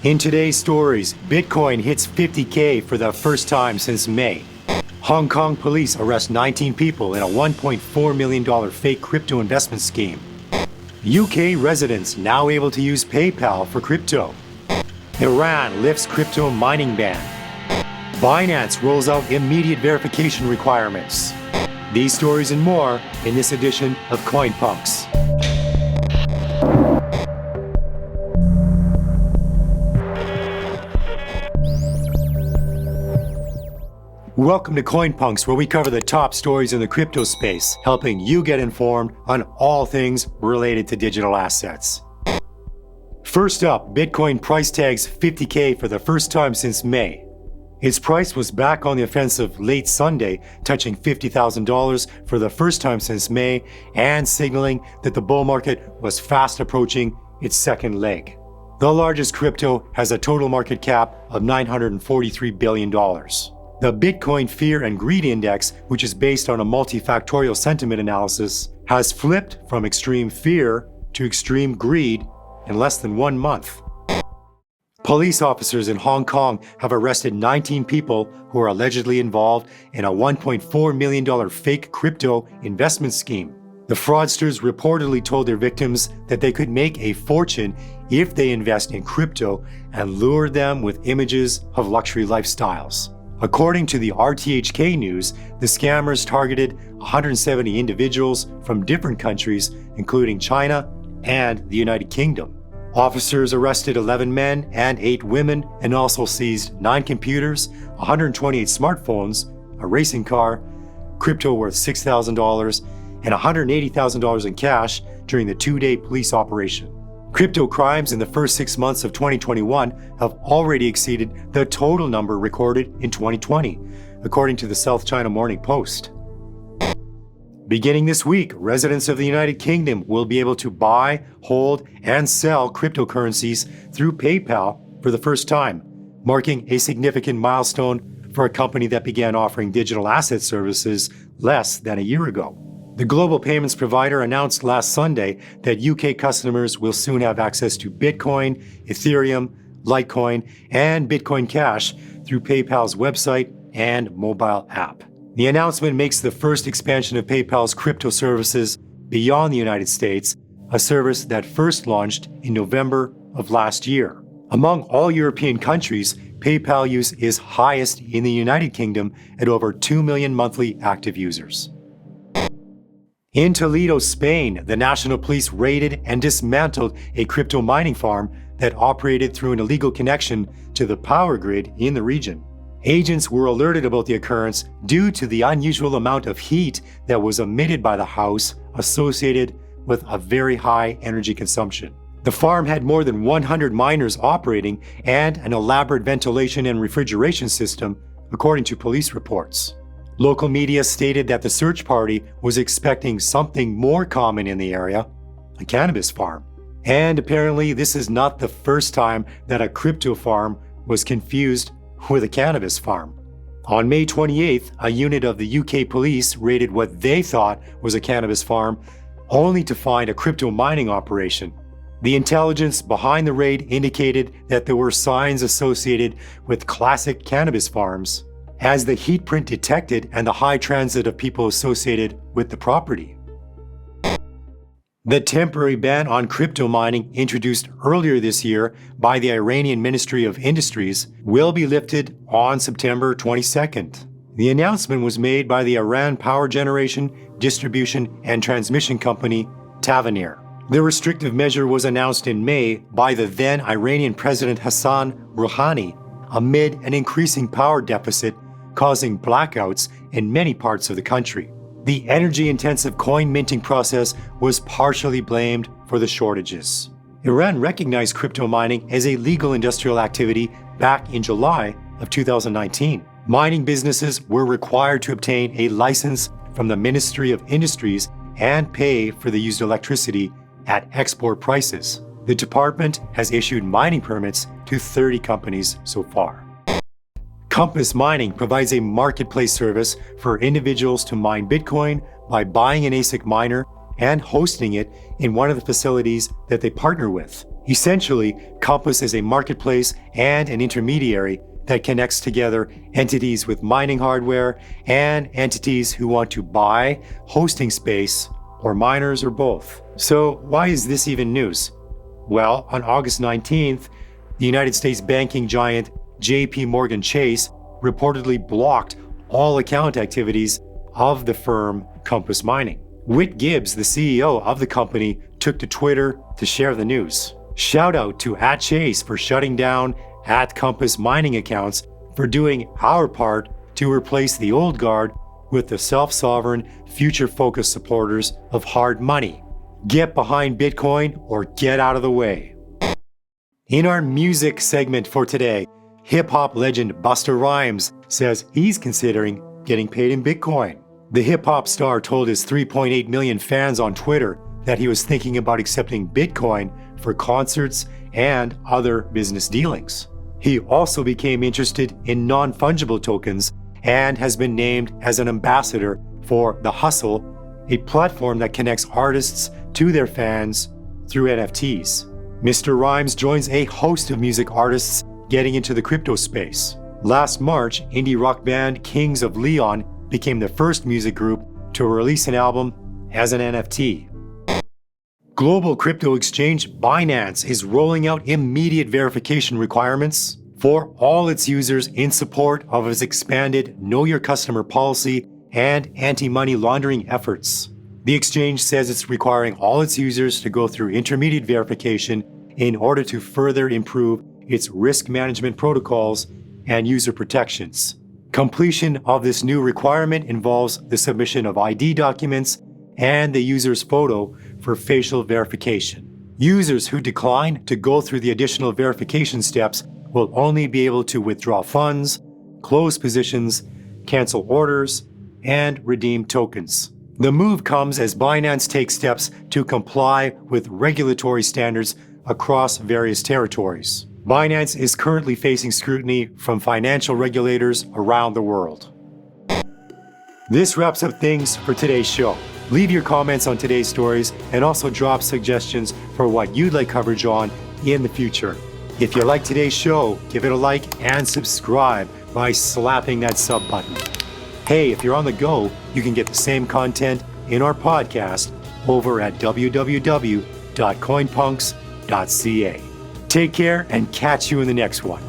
In today's stories, Bitcoin hits 50K for the first time since May. Hong Kong police arrest 19 people in a $1.4 million fake crypto investment scheme. UK residents now able to use PayPal for crypto. Iran lifts crypto mining ban. Binance rolls out immediate verification requirements. These stories and more in this edition of Coinpunks. Welcome to Coinpunks, where we cover the top stories in the crypto space, helping you get informed on all things related to digital assets. First up, Bitcoin price tags 50K for the first time since May. Its price was back on the offensive late Sunday, touching $50,000 for the first time since May and signaling that the bull market was fast approaching its second leg. The largest crypto has a total market cap of $943 billion. The Bitcoin Fear and Greed Index, which is based on a multifactorial sentiment analysis, has flipped from extreme fear to extreme greed in less than 1 month. Police officers in Hong Kong have arrested 19 people who are allegedly involved in a $1.4 million fake crypto investment scheme. The fraudsters reportedly told their victims that they could make a fortune if they invest in crypto and lured them with images of luxury lifestyles. According to the RTHK News, the scammers targeted 170 individuals from different countries, including China and the United Kingdom. Officers arrested 11 men and 8 women and also seized 9 computers, 128 smartphones, a racing car, crypto worth $6,000, and $180,000 in cash during the 2-day police operation. Crypto crimes in the first 6 months of 2021 have already exceeded the total number recorded in 2020, according to the South China Morning Post. Beginning this week, residents of the United Kingdom will be able to buy, hold, and sell cryptocurrencies through PayPal for the first time, marking a significant milestone for a company that began offering digital asset services less than a year ago. The global payments provider announced last Sunday that UK customers will soon have access to Bitcoin, Ethereum, Litecoin, and Bitcoin Cash through PayPal's website and mobile app. The announcement makes the first expansion of PayPal's crypto services beyond the United States, a service that first launched in November of last year. Among all European countries, PayPal use is highest in the United Kingdom at over 2 million monthly active users. In Toledo, Spain, the National Police raided and dismantled a crypto mining farm that operated through an illegal connection to the power grid in the region. Agents were alerted about the occurrence due to the unusual amount of heat that was emitted by the house associated with a very high energy consumption. The farm had more than 100 miners operating and an elaborate ventilation and refrigeration system, according to police reports. Local media stated that the search party was expecting something more common in the area, a cannabis farm. And apparently this is not the first time that a crypto farm was confused with a cannabis farm. On May 28th, a unit of the UK police raided what they thought was a cannabis farm, only to find a crypto mining operation. The intelligence behind the raid indicated that there were signs associated with classic cannabis farms, as the heat print detected and the high transit of people associated with the property. The temporary ban on crypto mining introduced earlier this year by the Iranian Ministry of Industries will be lifted on September 22nd. The announcement was made by the Iran power generation, distribution, and transmission company Tavanir. The restrictive measure was announced in May by the then Iranian President Hassan Rouhani amid an increasing power deficit causing blackouts in many parts of the country. The energy-intensive coin minting process was partially blamed for the shortages. Iran recognized crypto mining as a legal industrial activity back in July of 2019. Mining businesses were required to obtain a license from the Ministry of Industries and pay for the used electricity at export prices. The department has issued mining permits to 30 companies so far. Compass Mining provides a marketplace service for individuals to mine Bitcoin by buying an ASIC miner and hosting it in one of the facilities that they partner with. Essentially, Compass is a marketplace and an intermediary that connects together entities with mining hardware and entities who want to buy hosting space, or miners, or both. So why is this even news? Well, on August 19th, the United States banking giant JP Morgan Chase reportedly blocked all account activities of the firm Compass Mining. Whit Gibbs, the CEO of the company, took to Twitter to share the news. Shout out to @Chase for shutting down @Compass Mining accounts for doing our part to replace the old guard with the self-sovereign, future-focused supporters of hard money. Get behind Bitcoin or get out of the way. In our music segment for today, hip-hop legend Busta Rhymes says he's considering getting paid in Bitcoin. The hip-hop star told his 3.8 million fans on Twitter that he was thinking about accepting Bitcoin for concerts and other business dealings. He also became interested in non-fungible tokens and has been named as an ambassador for The Hustle, a platform that connects artists to their fans through NFTs. Mr. Rhymes joins a host of music artists getting into the crypto space. Last March, indie rock band Kings of Leon became the first music group to release an album as an NFT. Global crypto exchange Binance is rolling out immediate verification requirements for all its users in support of its expanded Know Your Customer policy and anti-money laundering efforts. The exchange says it's requiring all its users to go through intermediate verification in order to further improve its risk management protocols and user protections. Completion of this new requirement involves the submission of ID documents and the user's photo for facial verification. Users who decline to go through the additional verification steps will only be able to withdraw funds, close positions, cancel orders, and redeem tokens. The move comes as Binance takes steps to comply with regulatory standards across various territories. Binance is currently facing scrutiny from financial regulators around the world. This wraps up things for today's show. Leave your comments on today's stories and also drop suggestions for what you'd like coverage on in the future. If you like today's show, give it a like and subscribe by slapping that sub button. Hey, if you're on the go, you can get the same content in our podcast over at www.coinpunks.ca. Take care and catch you in the next one.